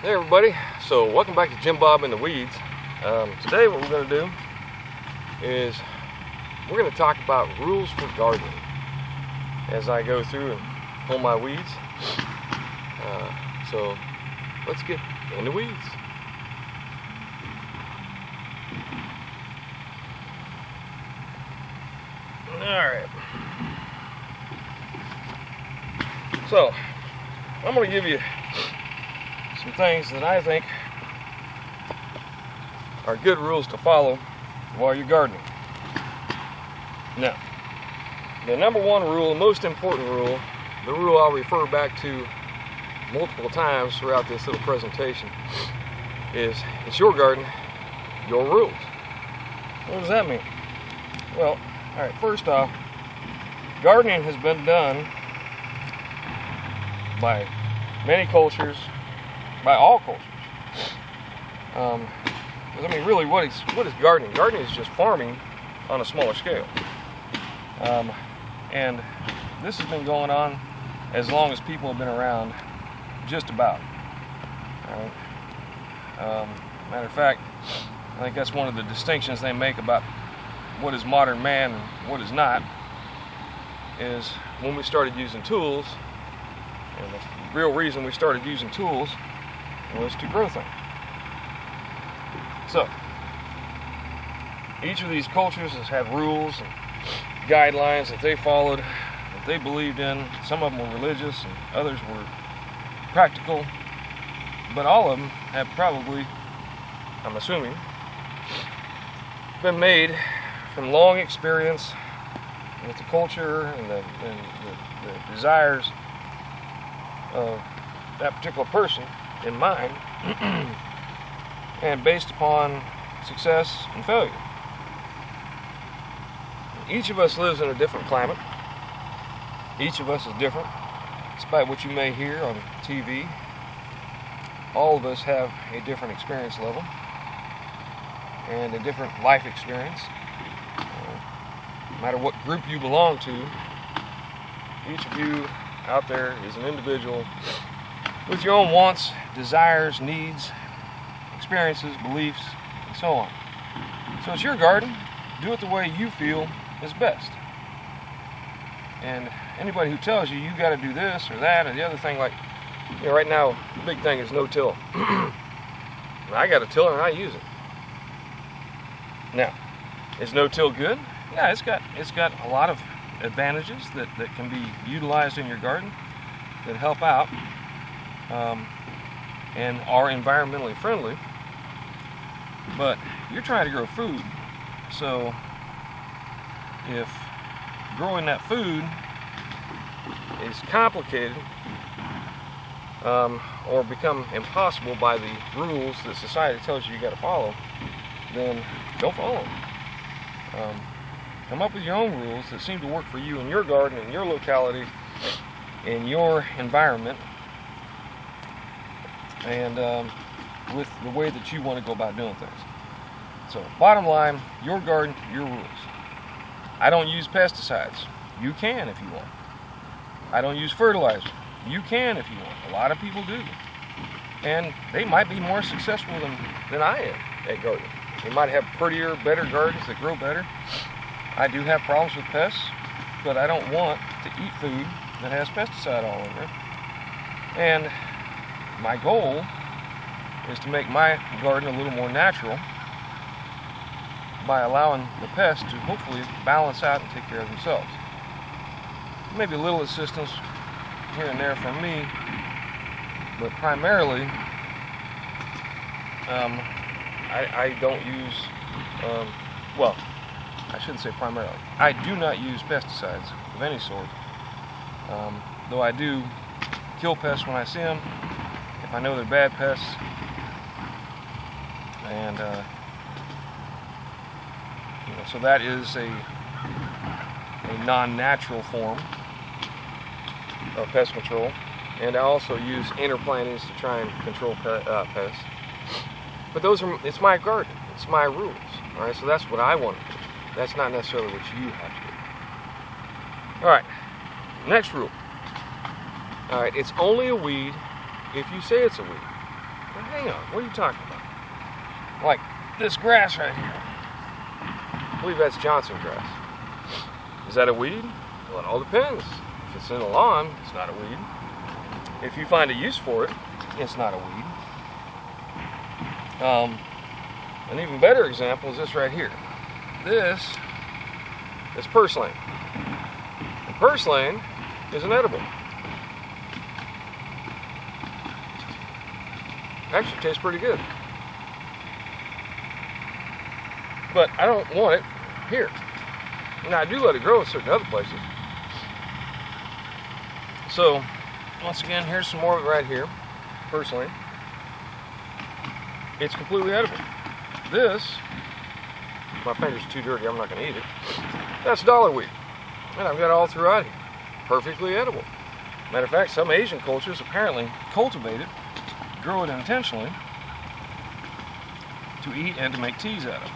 Hey everybody, so welcome back to Jim Bob and the Weeds. Today what we're going to do is we're going to talk about rules for gardening as I go through and pull my weeds. So let's get in the weeds. Alright, so I'm going to give you some things that I think are good rules to follow while you're gardening. Now, the number one rule, the most important rule, the rule I'll refer back to multiple times throughout this little presentation is it's your garden, your rules. What does that mean? Well, alright, first off, gardening has been done by many cultures, by all cultures. I mean, really, what is gardening? Gardening is just farming on a smaller scale. And this has been going on as long as people have been around, just about. Matter of fact, I think that's one of the distinctions they make about what is modern man and what is not, is when we started using tools, and the real reason we started using tools was to grow things. So, each of these cultures has had rules and guidelines that they followed, that they believed in. Some of them were religious and others were practical, but all of them have probably, I'm assuming, been made from long experience with the culture and the desires of that particular person in mind, and based upon success and failure. Each of us lives in a different climate. Each of us is different, despite what you may hear on TV. All of us have a different experience level and a different life experience. No matter what group you belong to, each of you out there is an individual with your own wants, desires, needs, experiences, beliefs, and so on. So it's your garden. Do it the way you feel is best. And anybody who tells you got to do this or that or the other thing, like, you know, right now the big thing is no-till. I got a tiller and I use it. Now, is no-till good? Yeah, it's got a lot of advantages that can be utilized in your garden that help out and are environmentally friendly. But you're trying to grow food, so if growing that food is complicated or become impossible by the rules that society tells you got to follow, then don't follow them. Come up with your own rules that seem to work for you in your garden, in your locality, in your environment, and with the way that you want to go about doing things. So, bottom line, your garden, your rules. I don't use pesticides. You can if you want. I don't use fertilizer. You can if you want. A lot of people do. And they might be more successful than I am at gardening. They might have prettier, better gardens that grow better. I do have problems with pests, but I don't want to eat food that has pesticide all over it. And my goal is to make my garden a little more natural by allowing the pests to hopefully balance out and take care of themselves. Maybe a little assistance here and there from me, but primarily I don't use, well, I shouldn't say primarily. I do not use pesticides of any sort, though I do kill pests when I see them, if I know they're bad pests, and so that is a non-natural form of pest control. And I also use interplantings to try and control pests. But it's my garden, it's my rules. All right, so that's what I want to do. That's not necessarily what you have to do. All right, next rule. All right, it's only a weed if you say it's a weed. Now, hang on, what are you talking about? Like this grass right here. I believe that's Johnson grass. Is that a weed? Well, it all depends. If it's in a lawn, it's not a weed. If you find a use for it, it's not a weed. An even better example is this right here. This is purslane. And purslane is an edible. Actually tastes pretty good. But I don't want it here. Now I do let it grow in certain other places. So, once again, here's some more of it right here. Purslane. It's completely edible. This, my finger's too dirty, I'm not going to eat it. That's dollarweed. And I've got it all throughout here. Perfectly edible. Matter of fact, some Asian cultures apparently cultivate it, grow it intentionally, to eat and to make teas out of.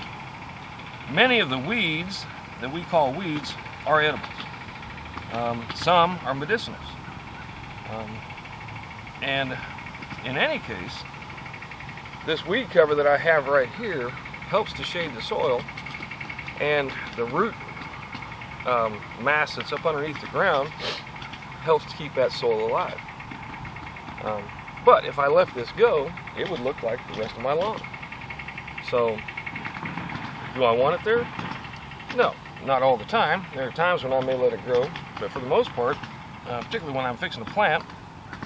Many of the weeds that we call weeds are edibles. Some are medicinous. And in any case, this weed cover that I have right here helps to shade the soil, and the root mass that's up underneath the ground helps to keep that soil alive. But if I left this go, it would look like the rest of my lawn. So, do I want it there? No, not all the time. There are times when I may let it grow, but for the most part, particularly when I'm fixing to plant,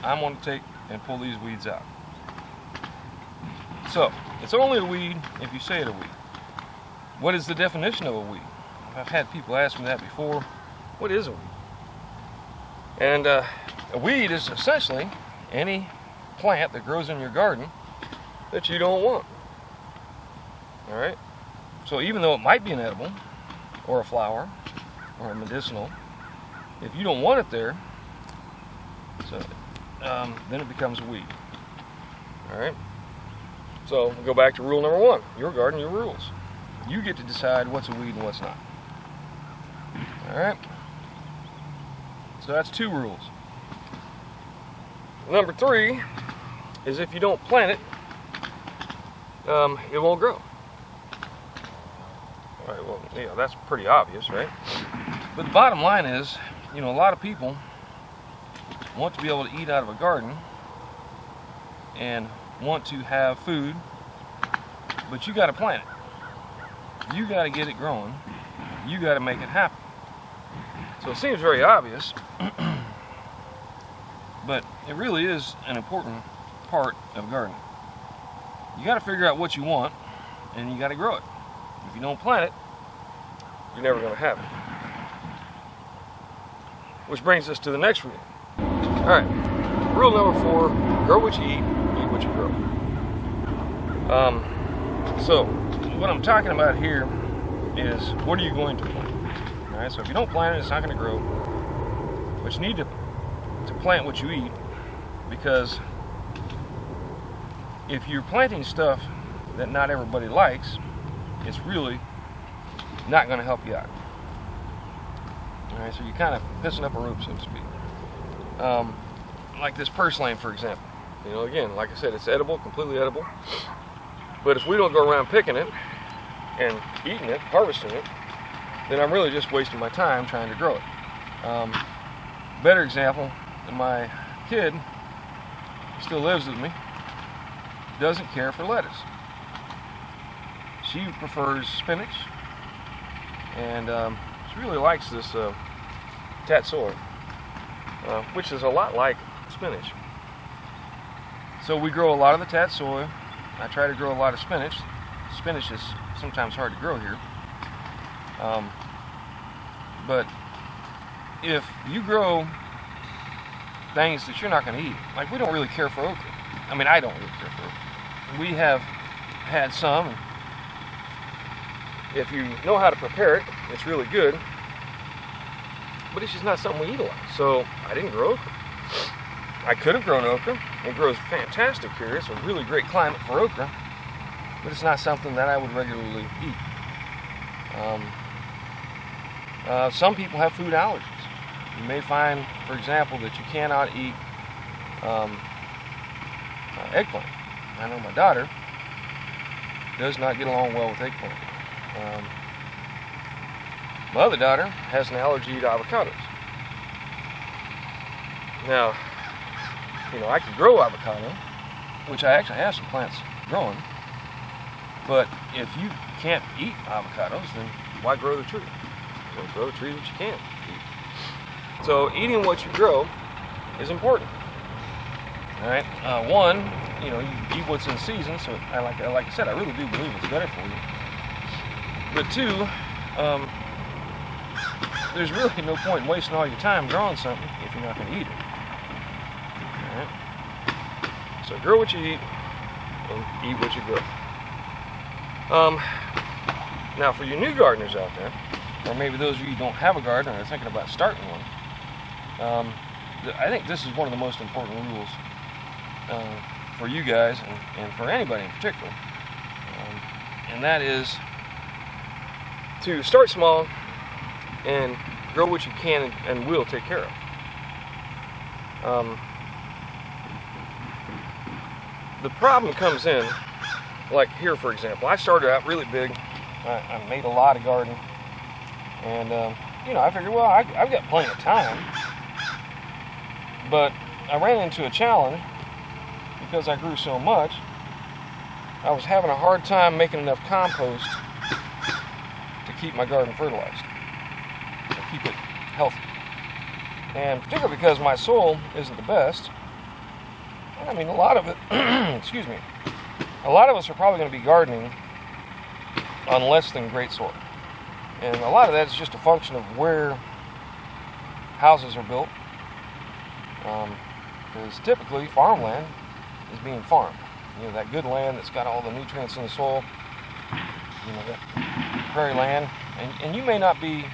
I'm going to take and pull these weeds out. So, it's only a weed if you say it's a weed. What is the definition of a weed? I've had people ask me that before. What is a weed? And a weed is essentially any plant that grows in your garden that you don't want. Alright? So even though it might be an edible, or a flower, or a medicinal, if you don't want it there, so then it becomes a weed. Alright? So we'll go back to rule number 1. Your garden, your rules. You get to decide what's a weed and what's not. Alright? So that's 2 rules. Number 3 is if you don't plant it, it won't grow. Alright, well, yeah, that's pretty obvious, right? But the bottom line is, a lot of people want to be able to eat out of a garden and want to have food, but you got to plant it. You got to get it growing. You got to make it happen. So it seems very obvious, but it really is an important part of gardening. You got to figure out what you want, and you got to grow it. If you don't plant it, you're never going to have it. Which brings us to the next rule. All right, rule number 4: grow what you eat what you grow. So what I'm talking about here is, what are you going to plant? All right, so if you don't plant it, it's not going to grow. But you need to plant what you eat, because if you're planting stuff that not everybody likes, it's really not going to help you out. All right, so you're kind of pissing up a rope, so to speak. Like this purslane, for example. Again, like I said, it's edible, completely edible. But if we don't go around picking it and eating it, harvesting it, then I'm really just wasting my time trying to grow it. Better example, my kid still lives with me, doesn't care for lettuce. She prefers spinach, and she really likes this tatsoi, which is a lot like spinach. So we grow a lot of the tatsoi. I try to grow a lot of spinach. Spinach is sometimes hard to grow here. But if you grow things that you're not going to eat, like we don't really care for okra. I mean, I don't really care for okra. We have had some, and if you know how to prepare it, it's really good. But it's just not something we eat a lot. So I didn't grow okra. I could have grown okra. It grows fantastic here. It's a really great climate for okra. But it's not something that I would regularly eat. Some people have food allergies. You may find, for example, that you cannot eat eggplant. I know my daughter does not get along well with eggplant. My other daughter has an allergy to avocados. Now, I could grow avocado, which I actually have some plants growing, but if you can't eat avocados, then why grow the tree? Well, grow a tree that you can eat. So eating what you grow is important. All right. One, you eat what's in season. So like I said, I really do believe it's better for you. But two, there's really no point in wasting all your time growing something if you're not going to eat it. All right. So grow what you eat and eat what you grow. Now, for you new gardeners out there, or maybe those of you who don't have a garden and are thinking about starting one, I think this is one of the most important rules for you guys and for anybody in particular, and that is to start small and grow what you can and will take care of. The problem comes in, like here for example, I started out really big. I made a lot of garden, and I figured, well, I've got plenty of time, but I ran into a challenge because I grew so much. I was having a hard time making enough compost to keep my garden fertilized, to keep it healthy. And particularly because my soil isn't the best. I mean, a lot of it, excuse me, a lot of us are probably going to be gardening on less than great soil. And a lot of that is just a function of where houses are built. Because typically farmland is being farmed. That good land that's got all the nutrients in the soil, that prairie land. And you may not be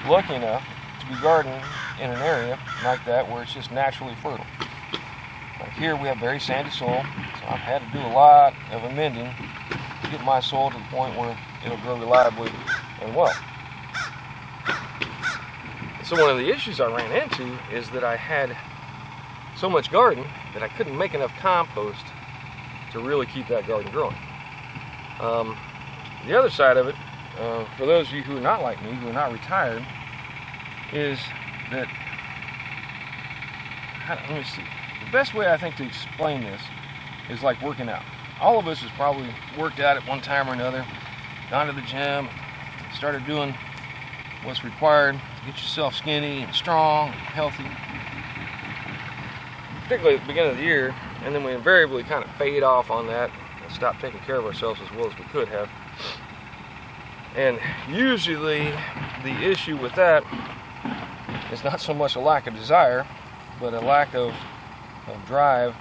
lucky enough to be gardening in an area like that where it's just naturally fertile. Like here we have very sandy soil, so I've had to do a lot of amending to get my soil to the point where it'll grow reliably and well. So one of the issues I ran into is that I had so much garden that I couldn't make enough compost to really keep that garden growing. The other side of it, for those of you who are not like me, who are not retired, is that, let me see, the best way I think to explain this is like working out. All of us has probably worked out at one time or another, gone to the gym, started doing what's required to get yourself skinny and strong and healthy, particularly at the beginning of the year, and then we invariably kind of fade off on that and stop taking care of ourselves as well as we could have. And usually the issue with that is not so much a lack of desire, but a lack of drive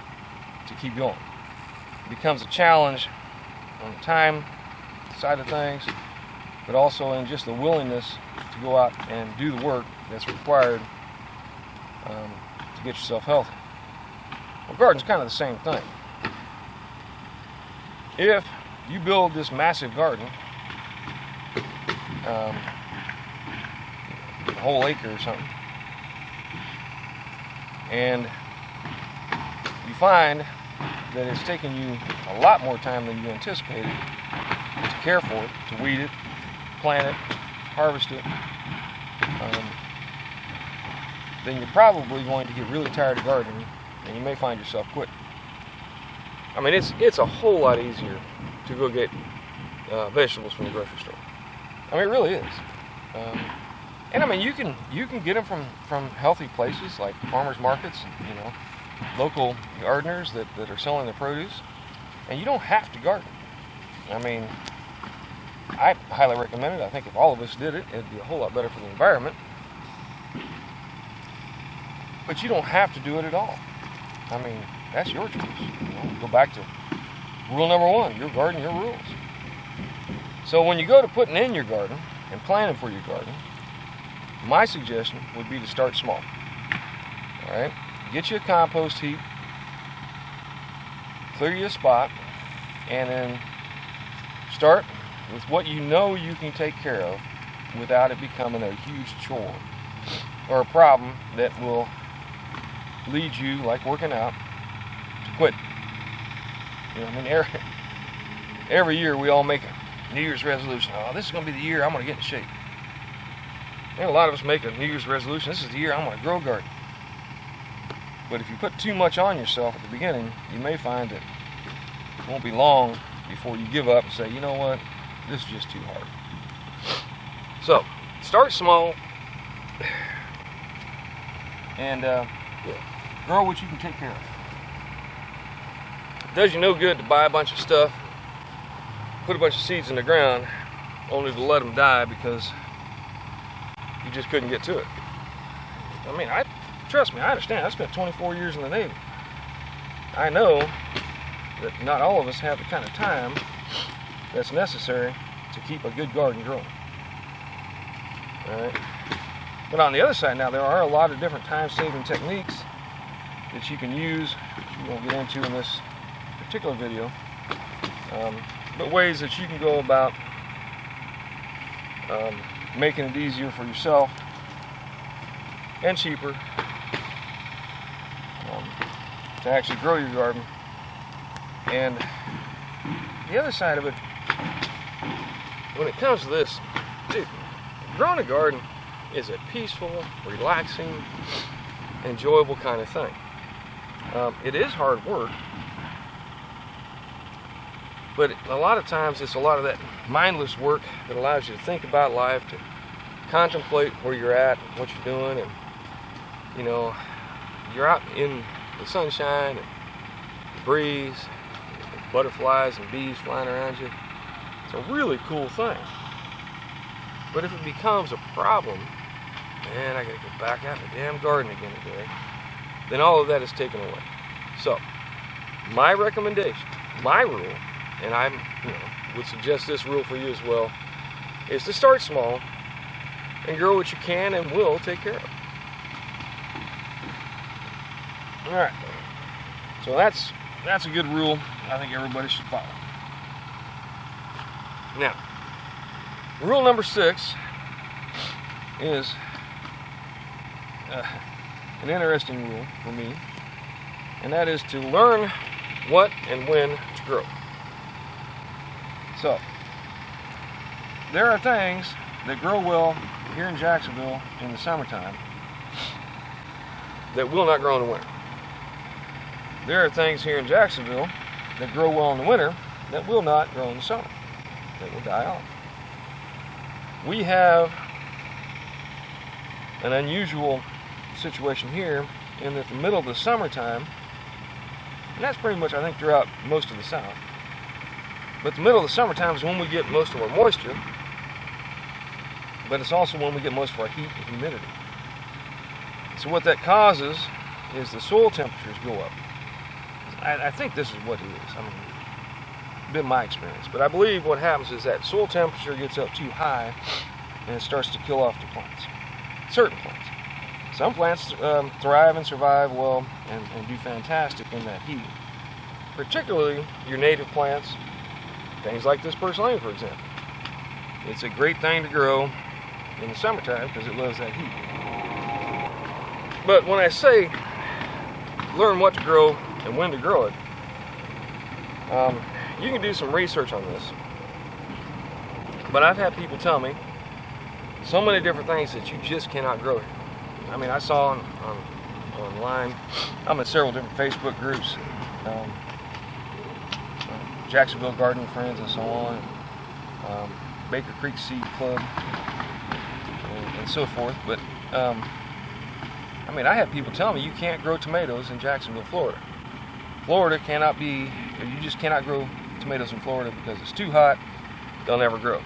to keep going. It becomes a challenge on the time side of things, but also in just the willingness to go out and do the work that's required to get yourself healthy. Well, garden's kind of the same thing. If you build this massive garden, a whole acre or something, and you find that it's taking you a lot more time than you anticipated to care for it, to weed it, plant it, harvest it, then you're probably going to get really tired of gardening, and you may find yourself quitting. I mean, it's a whole lot easier to go get vegetables from the grocery store. I mean, it really is. And I mean, you can get them from healthy places like farmers markets, and, local gardeners that are selling their produce, and you don't have to garden. I mean, I highly recommend it. I think if all of us did it, it'd be a whole lot better for the environment. But you don't have to do it at all. I mean, that's your choice. Go back to rule number one: your garden, your rules. So when you go to putting in your garden and planning for your garden, my suggestion would be to start small. All right, get you a compost heap, clear you a spot, and then start with what you know you can take care of without it becoming a huge chore or a problem that will lead you, like working out, to quit. You know, I mean, every year we all make a New Year's resolution. Oh, this is going to be the year I'm going to get in shape. And a lot of us make a New Year's resolution. This is the year I'm going to grow a garden. But if you put too much on yourself at the beginning, you may find that it won't be long before you give up and say, you know what, this is just too hard. So, start small and grow what you can take care of. It does you no good to buy a bunch of stuff, put a bunch of seeds in the ground, only to let them die because you just couldn't get to it. I mean, trust me, I understand. I spent 24 years in the Navy. I know that not all of us have the kind of time that's necessary to keep a good garden growing. All right? But on the other side now, there are a lot of different time-saving techniques that you can use, which we won't get into in this particular video, but ways that you can go about making it easier for yourself and cheaper to actually grow your garden. And the other side of it, when it comes to this, dude, growing a garden is a peaceful, relaxing, enjoyable kind of thing. It is hard work, but a lot of times it's a lot of that mindless work that allows you to think about life, to contemplate where you're at, what you're doing, and you know, you're out in the sunshine and the breeze, and butterflies and bees flying around you. It's a really cool thing. But if it becomes a problem, man, I gotta go back out in the damn garden again today, then all of that is taken away. So, my recommendation, my rule, and I would suggest this rule for you as well, is to start small and grow what you can and will take care of. Alright, so that's a good rule I think everybody should follow. Now, rule number 6 is an interesting rule for me, and that is to learn what and when to grow. So, there are things that grow well here in Jacksonville in the summertime that will not grow in the winter. There are things here in Jacksonville that grow well in the winter that will not grow in the summer, that will die off. We have an unusual situation here in that the middle of the summertime, and that's pretty much I think throughout most of the South, but the middle of the summertime is when we get most of our moisture, but it's also when we get most of our heat and humidity. So what that causes is the soil temperatures go up. I think this is what it is. I mean, it's been my experience, but I believe what happens is that soil temperature gets up too high and it starts to kill off the plants. Certain plants. Some plants thrive and survive well and do fantastic in that heat. Particularly your native plants, things like this purslane, for example. It's a great thing to grow in the summertime because it loves that heat. But when I say learn what to grow and when to grow it, you can do some research on this. But I've had people tell me so many different things that you just cannot grow here. I mean, I saw online, I'm in several different Facebook groups, Jacksonville Gardening Friends and so on, Baker Creek Seed Club, and so forth. But I mean, I had people tell me you can't grow tomatoes in Jacksonville, Florida. Florida cannot be, you just cannot grow tomatoes in Florida because it's too hot, they'll never grow.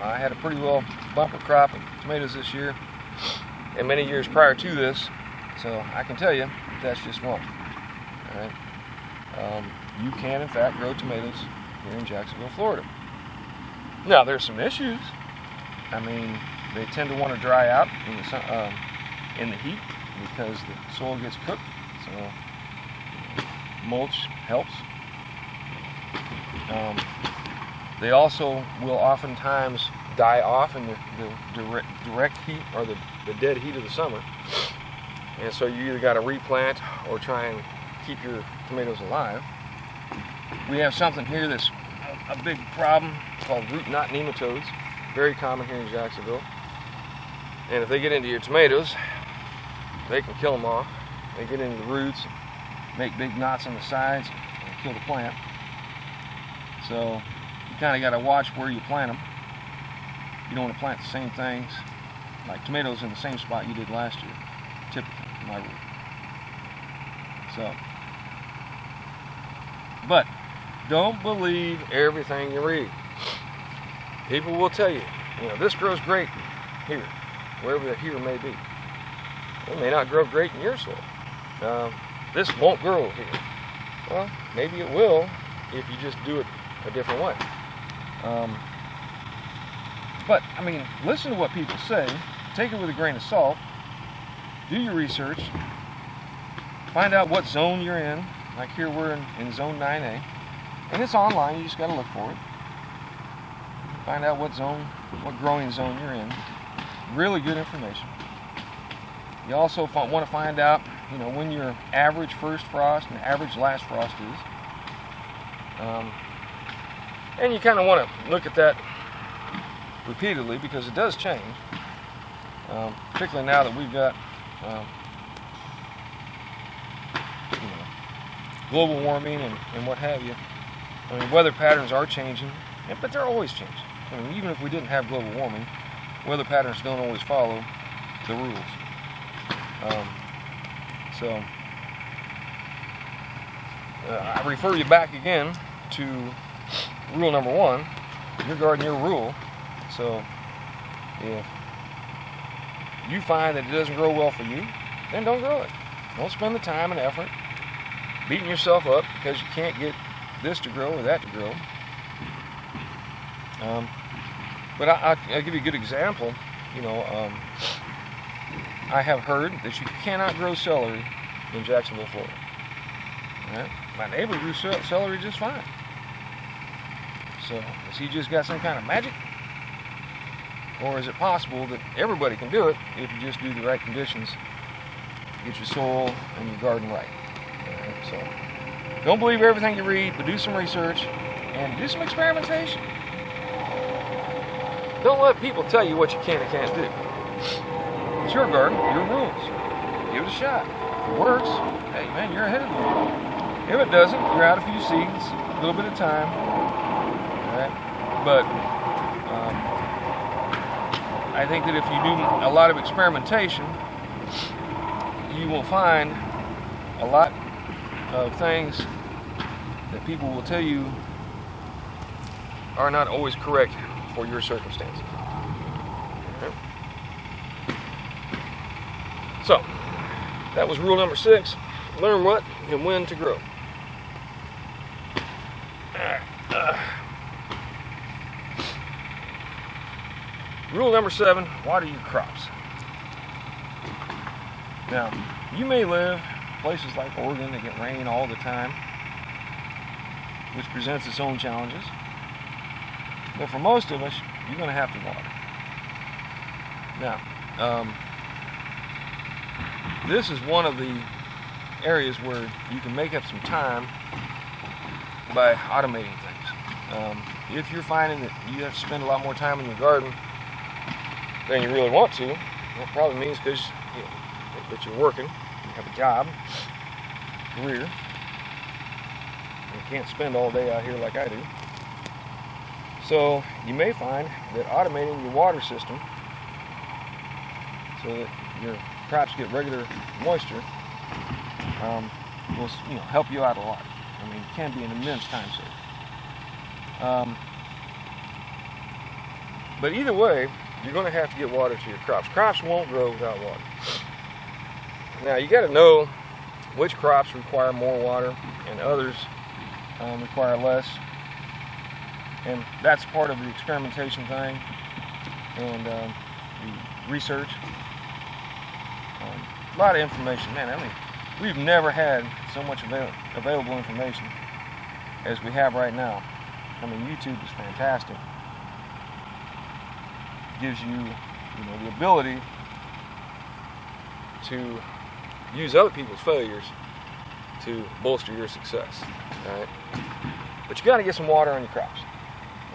I had a pretty well bumper crop of tomatoes this year and many years prior to this, so I can tell you that's just wrong. All right? You can in fact grow tomatoes here in Jacksonville, Florida. Now there's some issues. I mean, they tend to want to dry out in the sun, in the heat because the soil gets cooked. So mulch helps. They also will oftentimes die off in the direct heat or the dead heat of the summer. And so you either got to replant or try and keep your tomatoes alive. we have something here that's a big problem called root knot nematodes, very common here in Jacksonville. And if they get into your tomatoes, they can kill them off. They get into the roots, make big knots on the sides, and kill the plant. So you kind of got to watch where you plant them. You don't want to plant the same things, like tomatoes, in the same spot you did last year, typically, in my rule. So, but don't believe everything you read. People will tell you, this grows great here, wherever the here may be. It may not grow great in your soil. This won't grow here. Well, maybe it will if you just do it a different way. But, I mean, listen to what people say. Take it with a grain of salt. Do your research. Find out what zone you're in. Like here we're in zone 9A. And it's online. You just got to look for it. Find out what growing zone you're in. Really good information. You also want to find out, when your average first frost and average last frost is. And you kind of want to look at that repeatedly because it does change. Particularly now that we've got global warming and what have you. I mean, weather patterns are changing, but they're always changing. I mean, even if we didn't have global warming, weather patterns don't always follow the rules. So I refer you back again to rule number 1, your garden, your rule. So if you find that it doesn't grow well for you, then don't grow it. Don't spend the time and effort beating yourself up because you can't get this to grow or that to grow. But I'll give you a good example. I have heard that you cannot grow celery in Jacksonville, Florida. Right? My neighbor grew celery just fine. So, has he just got some kind of magic? Or is it possible that everybody can do it if you just do the right conditions, get your soil and your garden right? So, don't believe everything you read, but do some research and do some experimentation. Don't let people tell you what you can and can't do. It's your garden, your rules. Give it a shot. If it works, hey man, you're ahead of the game. If it doesn't, you're out a few seeds, a little bit of time. All right? But I think that if you do a lot of experimentation, you will find a lot of things that people will tell you are not always correct for your circumstances. Okay? So, that was rule number 6. Learn what and when to grow. Rule number 7, water your crops. Now, you may live places like Oregon that get rain all the time, which presents its own challenges. But for most of us, you're going to have to water. Now, this is one of the areas where you can make up some time by automating things. If you're finding that you have to spend a lot more time in your garden than you really want to, that probably means because that you're working, you have a job, career, and you can't spend all day out here like I do. So you may find that automating your water system so that your crops get regular moisture will help you out a lot. I mean, it can be an immense time saver. But either way, you're going to have to get water to your crops. Crops won't grow without water. Now, you got to know which crops require more water and others require less. And that's part of the experimentation thing and the research. A lot of information. Man, I mean, we've never had so much available information as we have right now. I mean, YouTube is fantastic. It gives you, the ability to use other people's failures to bolster your success. All right? But you got to get some water on your crops.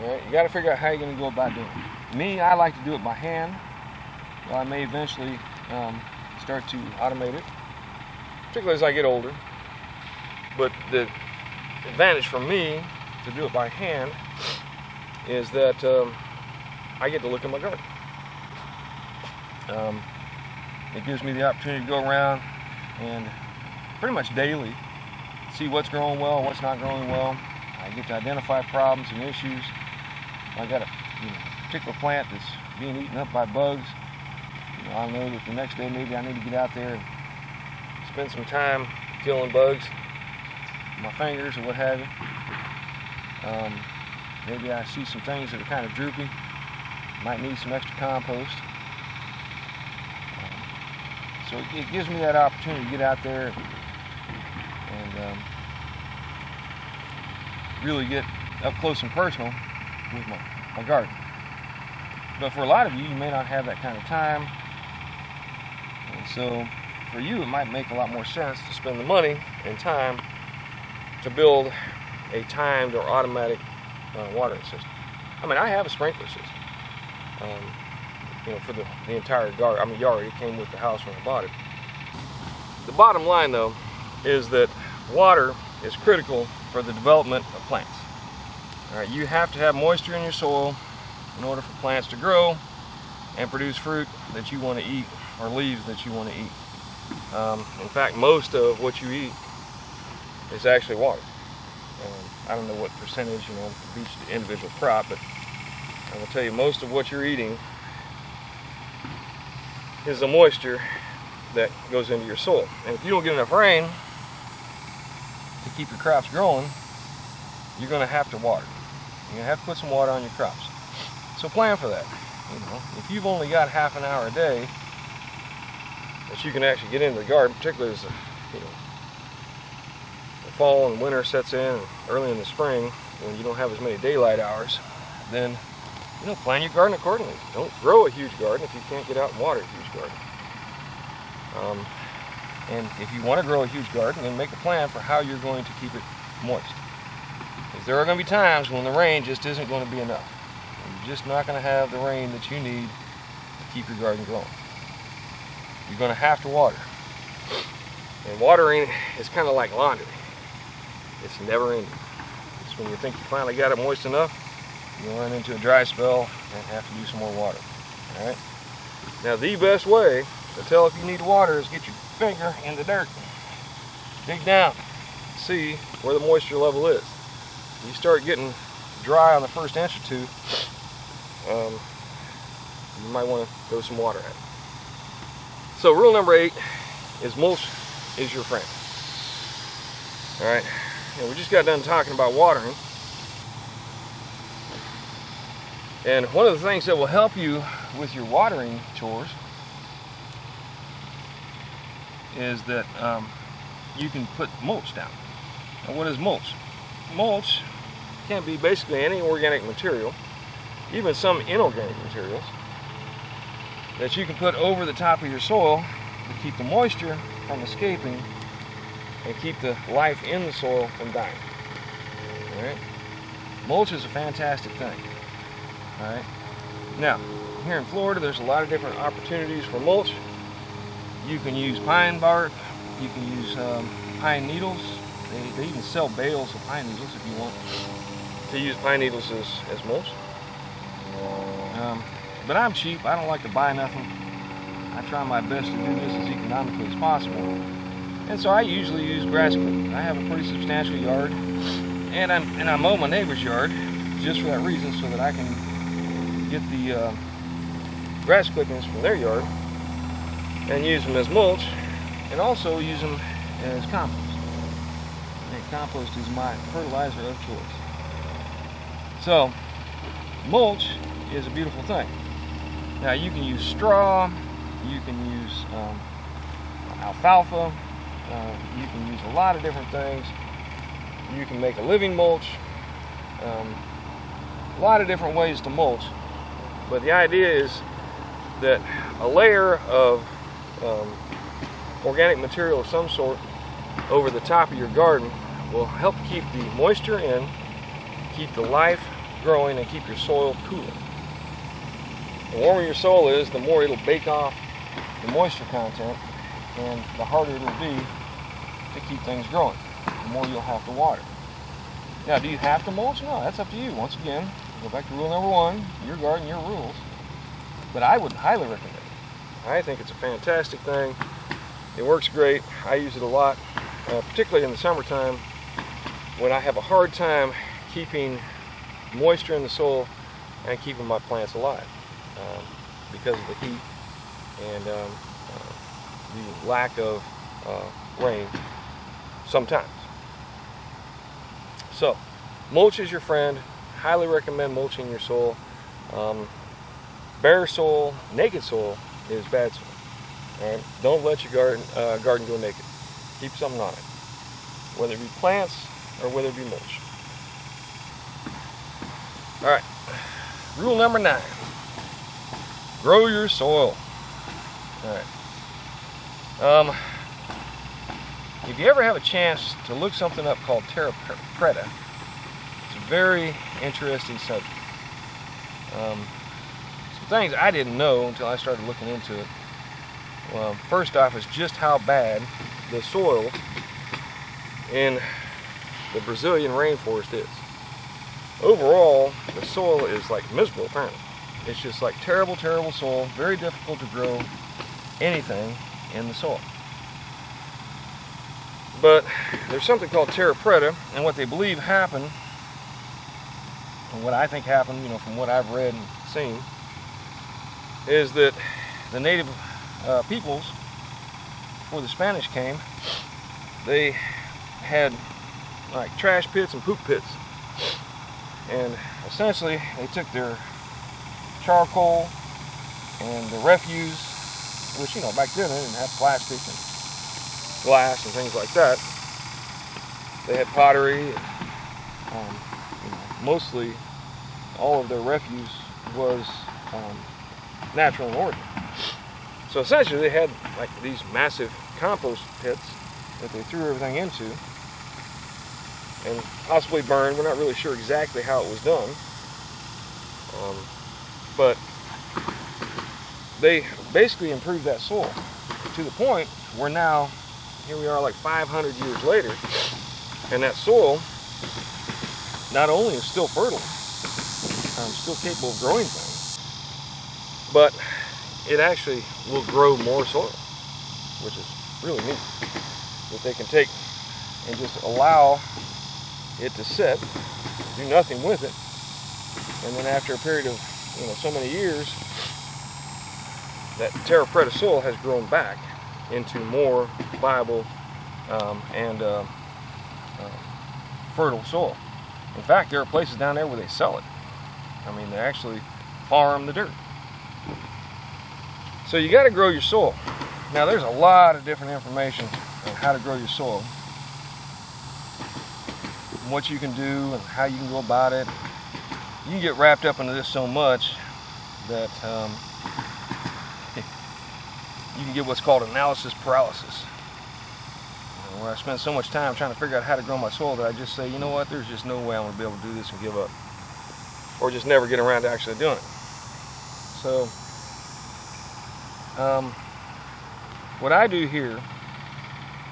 All right? You got to figure out how you're going to go about doing it. Me, I like to do it by hand. Well, I may eventually start to automate it, particularly as I get older. But the advantage for me to do it by hand is that I get to look at my garden. It gives me the opportunity to go around and pretty much daily see what's growing well, what's not growing well. I get to identify problems and issues. I got a particular plant that's being eaten up by bugs. I'll know that the next day maybe I need to get out there and spend some time killing bugs with my fingers or what have you. Maybe I see some things that are kind of droopy, might need some extra compost. So it gives me that opportunity to get out there and really get up close and personal with my garden. But for a lot of you, you may not have that kind of time. And so for you, it might make a lot more sense to spend the money and time to build a timed or automatic watering system. I mean, I have a sprinkler system. For the entire yard. It came with the house when I bought it. The bottom line, though, is that water is critical for the development of plants. All right, you have to have moisture in your soil in order for plants to grow and produce fruit that you want to eat or leaves that you want to eat. In fact, most of what you eat is actually water. I don't know what percentage, of each individual crop, but I will tell you most of what you're eating is the moisture that goes into your soil. And if you don't get enough rain to keep your crops growing, you're going to have to water. You're going to have to put some water on your crops. So plan for that. If you've only got half an hour a day that you can actually get into the garden, particularly as the fall and winter sets in, and early in the spring when you don't have as many daylight hours, then plan your garden accordingly. Don't grow a huge garden if you can't get out and water a huge garden. And if you want to grow a huge garden, then make a plan for how you're going to keep it moist. Because there are going to be times when the rain just isn't going to be enough. You're just not going to have the rain that you need to keep your garden growing. You're going to have to water. And watering is kind of like laundry. It's never ending. It's when you think you finally got it moist enough, you'll run into a dry spell and have to do some more water. All right. Now, the best way to tell if you need water is get your finger in the dirt. Dig down. See where the moisture level is. You start getting dry on the first inch or two, you might want to throw some water at it. So rule number 8 is mulch is your friend. All right. We just got done talking about watering. And one of the things that will help you with your watering chores is that you can put mulch down. Now, what is mulch? Mulch can be basically any organic material, even some inorganic materials, that you can put over the top of your soil to keep the moisture from escaping and keep the life in the soil from dying. All right? Mulch is a fantastic thing. All right. Now, here in Florida, there's a lot of different opportunities for mulch. You can use pine bark. You can use pine needles. They even sell bales of pine needles if you want to use pine needles as mulch. But I'm cheap. I don't like to buy nothing. I try my best to do this as economically as possible. And so I usually use grass clippings. I have a pretty substantial yard, and I mow my neighbor's yard just for that reason, so that I can get the grass clippings from their yard and use them as mulch, and also use them as compost. And compost is my fertilizer of choice. So mulch is a beautiful thing. Now you can use straw, you can use alfalfa, you can use a lot of different things. You can make a living mulch, a lot of different ways to mulch. But the idea is that a layer of organic material of some sort over the top of your garden will help keep the moisture in keep the life growing and keep your soil cooler. The warmer your soil is, the more it'll bake off the moisture content, and the harder it'll be to keep things growing. The more you'll have to water. Now, do you have to mulch? No, that's up to you. Once again, go back to rule number 1, your garden, your rules. But I would highly recommend it. I think it's a fantastic thing. It works great. I use it a lot, particularly in the summertime when I have a hard time keeping moisture in the soil and keeping my plants alive because of the heat and the lack of rain sometimes. So, mulch is your friend. Highly recommend mulching your soil. Bare soil, naked soil is bad soil. All right? Don't let your garden go naked. Keep something on it, whether it be plants or whether it be mulch. All right, rule number 9, grow your soil. All right. If you ever have a chance to look something up called terra preta, it's a very interesting subject. Some things I didn't know until I started looking into it. Well, first off, is just how bad the soil in the Brazilian rainforest is. Overall, the soil is like miserable, apparently. It's just like terrible, terrible soil, very difficult to grow anything in the soil. But there's something called terra preta, and what they believe happened, and what I think happened, from what I've read and seen, is that the native peoples, before the Spanish came, they had like trash pits and poop pits, and essentially they took their charcoal and the refuse, which back then they didn't have plastic and glass and things like that. They had pottery, and mostly all of their refuse was natural and ordinary. So essentially they had like these massive compost pits that they threw everything into and possibly burned. We're not really sure exactly how it was done, but they basically improved that soil to the point where now here we are like 500 years later, and that soil not only is still fertile, still capable of growing things, but it actually will grow more soil, which is really neat. That they can take and just allow it to sit, do nothing with it, and then after a period of so many years, that terra preta soil has grown back into more viable and fertile soil. In fact, there are places down there where they sell it. They actually farm the dirt. So you got to grow your soil. Now there's a lot of different information on how to grow your soil, and what you can do and how you can go about it. You can get wrapped up into this so much that you can get what's called analysis paralysis, where I spend so much time trying to figure out how to grow my soil that I just say, you know what, there's just no way I'm going to be able to do this, and give up, or just never get around to actually doing it. So what I do here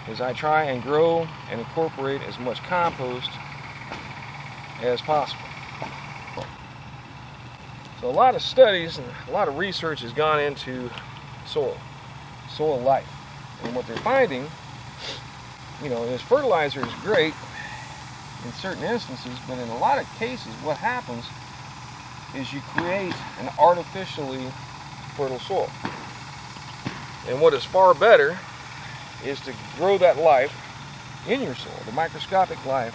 is I try and grow and incorporate as much compost as possible. So a lot of studies and a lot of research has gone into soil life, and what they're finding, is fertilizer is great in certain instances, but in a lot of cases what happens is you create an artificially fertile soil. And what is far better is to grow that life in your soil, the microscopic life,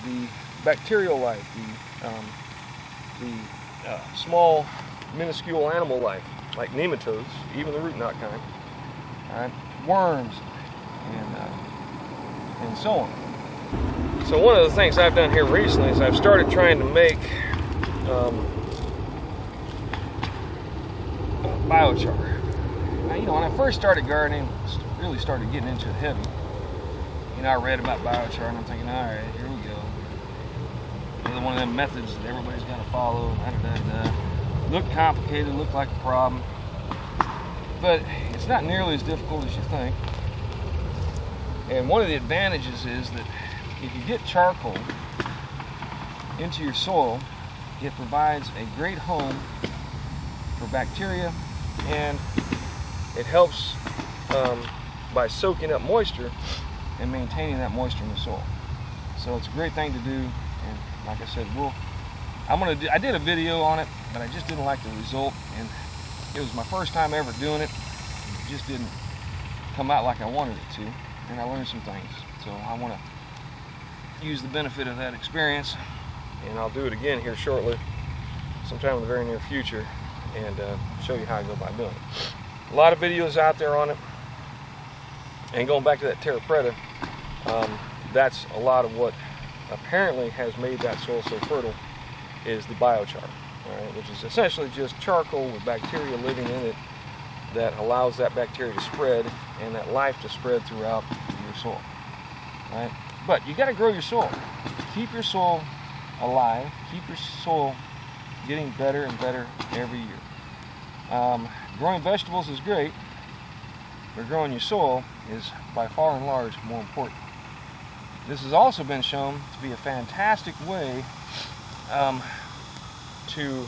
the bacterial life, the small, minuscule animal life, like nematodes, even the root knot kind, right? Worms, and so on. So one of the things I've done here recently is I've started trying to make biochar. Now, when I first started gardening, really started getting into it heavy, I read about biochar and I'm thinking, all right, here we go. another one of them methods that everybody's got to follow. Look complicated, look like a problem, but it's not nearly as difficult as you think. And one of the advantages is that if you get charcoal into your soil, it provides a great home for bacteria, and it helps by soaking up moisture and maintaining that moisture in the soil. So it's a great thing to do, and like I said, I did a video on it, but I just didn't like the result, and it was my first time ever doing it. It just didn't come out like I wanted it to, and I learned some things. So I want to use the benefit of that experience, and I'll do it again here shortly, sometime in the very near future, and show you how I go about doing it. A lot of videos out there on it, and going back to that Terra Preta, that's a lot of what apparently has made that soil so fertile is the biochar, right, which is essentially just charcoal with bacteria living in it that allows that bacteria to spread and that life to spread throughout your soil. Right? But you got to grow your soil. Keep your soil alive. Keep your soil getting better and better every year. Growing vegetables is great, but growing your soil is by far and large more important. This has also been shown to be a fantastic way to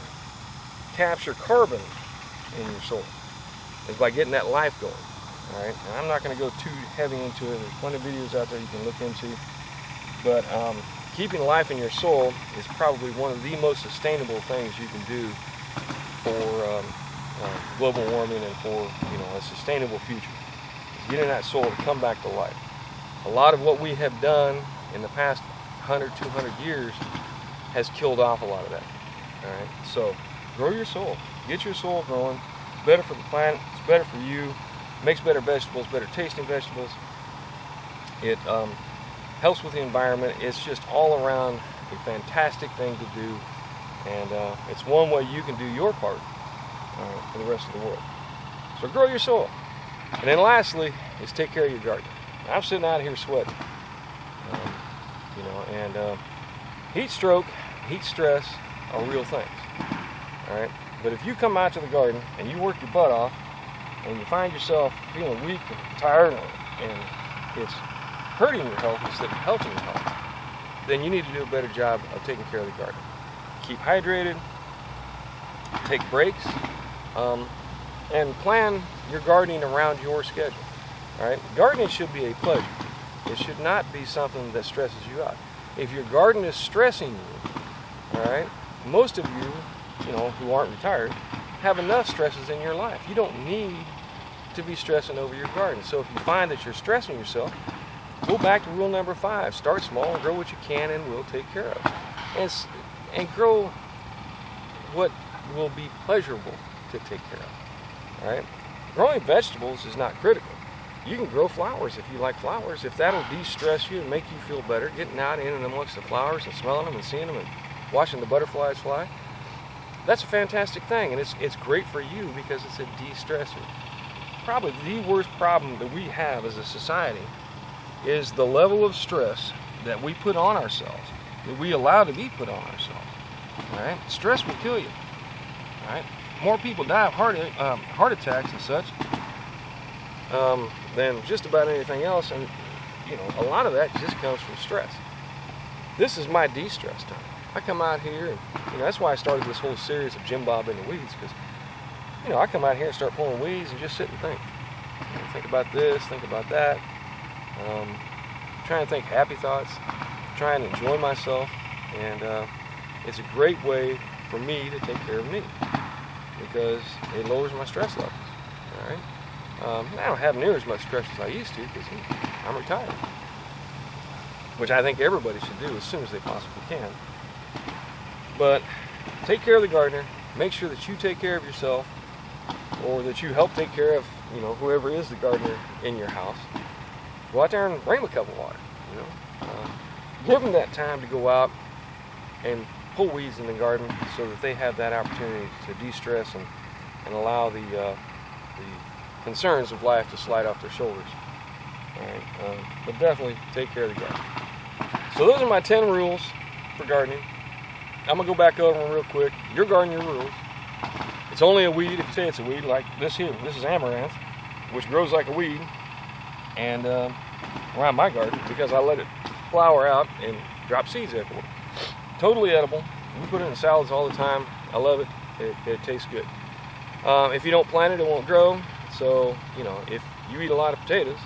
capture carbon in your soil, is by getting that life going. All right, and I'm not going to go too heavy into it. There's plenty of videos out there you can look into, but keeping life in your soil is probably one of the most sustainable things you can do for global warming and for a sustainable future. Is getting that soil to come back to life. A lot of what we have done in the past 100, 200 years has killed off a lot of that. All right, so grow your soil. Get your soil growing. It's better for the planet. It's better for you. Makes better vegetables, better tasting vegetables. It helps with the environment. It's just all around a fantastic thing to do, and it's one way you can do your part for the rest of the world. So grow your soil. And then lastly is take care of your garden. I'm sitting out here sweating, and heat stroke, heat stress are real things. All right, but if you come out to the garden and you work your butt off, and you find yourself feeling weak and tired, and it's hurting your health instead of helping your health, then you need to do a better job of taking care of the garden. Keep hydrated, take breaks, and plan your gardening around your schedule. All right, gardening should be a pleasure. It should not be something that stresses you out. If your garden is stressing you, all right, most of you, who aren't retired, have enough stresses in your life. You don't need to be stressing over your garden. So if you find that you're stressing yourself, go back to rule number 5. Start small and grow what you can and will take care of. And grow what will be pleasurable to take care of. All right? Growing vegetables is not critical. You can grow flowers if you like flowers. If that'll de-stress you and make you feel better, getting out in and amongst the flowers and smelling them and seeing them and watching the butterflies fly, that's a fantastic thing, and it's great for you because it's a de-stressor. Probably the worst problem that we have as a society is the level of stress that we put on ourselves, that we allow to be put on ourselves. All right, stress will kill you. All right, more people die of heart attacks and such than just about anything else, and a lot of that just comes from stress. This is my de-stress time. I come out here, and that's why I started this whole series of Jim Bob in the Weeds, because I come out here and start pulling weeds and just sit and think. Think about this, think about that. Try and think happy thoughts. Try and enjoy myself, and it's a great way for me to take care of me because it lowers my stress levels. All right. I don't have near as much stress as I used to because I'm retired, which I think everybody should do as soon as they possibly can. But take care of the gardener. Make sure that you take care of yourself, or that you help take care of, whoever is the gardener in your house. Go out there and bring them a cup of water. Give them that time to go out and pull weeds in the garden so that they have that opportunity to de-stress and allow the concerns of life to slide off their shoulders. All right, but definitely take care of the garden. So those are my 10 rules for gardening. I'm gonna go back over them real quick. Your garden, your rules. It's only a weed if you say it's a weed, like this here. This is amaranth, which grows like a weed, and around my garden because I let it flower out and drop seeds everywhere. Totally edible. We put it in salads all the time. I love it. It tastes good. If you don't plant it, it won't grow. So, you know, if you eat a lot of potatoes,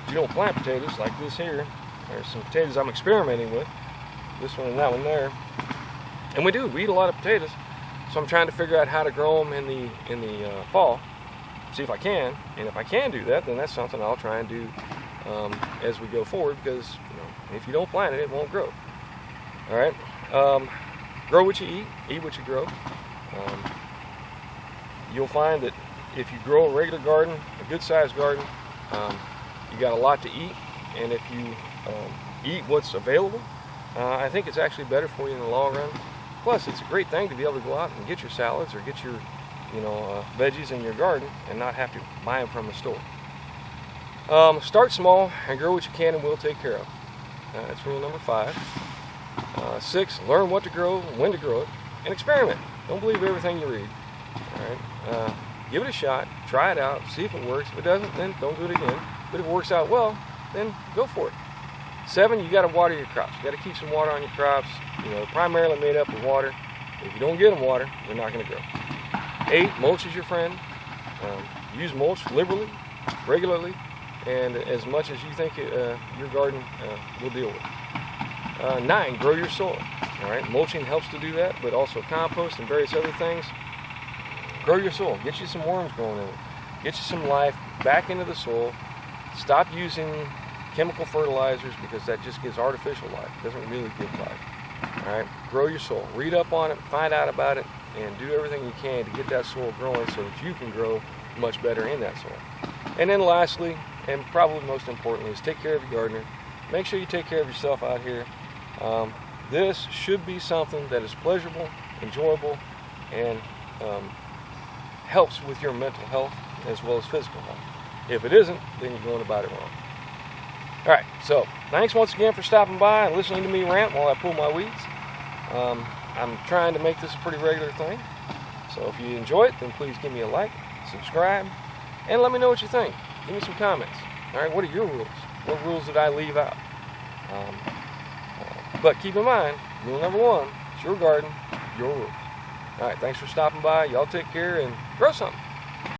if you don't plant potatoes like this here, there's some potatoes I'm experimenting with. This one and that one there. And we eat a lot of potatoes. So I'm trying to figure out how to grow them in the fall. See if I can. And if I can do that, then that's something I'll try and do as we go forward, because you know, if you don't plant it, it won't grow. All right. Grow what you eat what you grow. You'll find that if you grow a regular garden, a good-sized garden, you got a lot to eat, and if you eat what's available, I think it's actually better for you in the long run. Plus, it's a great thing to be able to go out and get your salads or get your, veggies in your garden and not have to buy them from the store. Start small and grow what you can and will take care of. That's rule number 5. 6, learn what to grow, when to grow it, and experiment. Don't believe everything you read. All right. Give it a shot, try it out, see if it works. If it doesn't, then don't do it again. But if it works out well, then go for it. 7, you got to water your crops. You got to keep some water on your crops. Primarily made up of water. If you don't get them water, they're not going to grow. 8, mulch is your friend. Use mulch liberally, regularly, and as much as you think your garden will deal with. 9, grow your soil. All right, mulching helps to do that, but also compost and various other things. Grow your soil. Get you some worms growing in it. Get you some life back into the soil. Stop using chemical fertilizers because that just gives artificial life. It doesn't really give life. All right, grow your soil. Read up on it, find out about it, and do everything you can to get that soil growing so that you can grow much better in that soil. And then lastly, and probably most importantly, is take care of your gardener. Make sure you take care of yourself out here. This should be something that is pleasurable, enjoyable, and helps with your mental health as well as physical health. If it isn't, then you're going about it wrong. All right, so thanks once again for stopping by and listening to me rant while I pull my weeds. I'm trying to make this a pretty regular thing. So if you enjoy it, then please give me a like, subscribe, and let me know what you think. Give me some comments. All right, what are your rules? What rules did I leave out? But keep in mind, rule number 1, it's your garden, your rules. All right, thanks for stopping by. Y'all take care and grow something.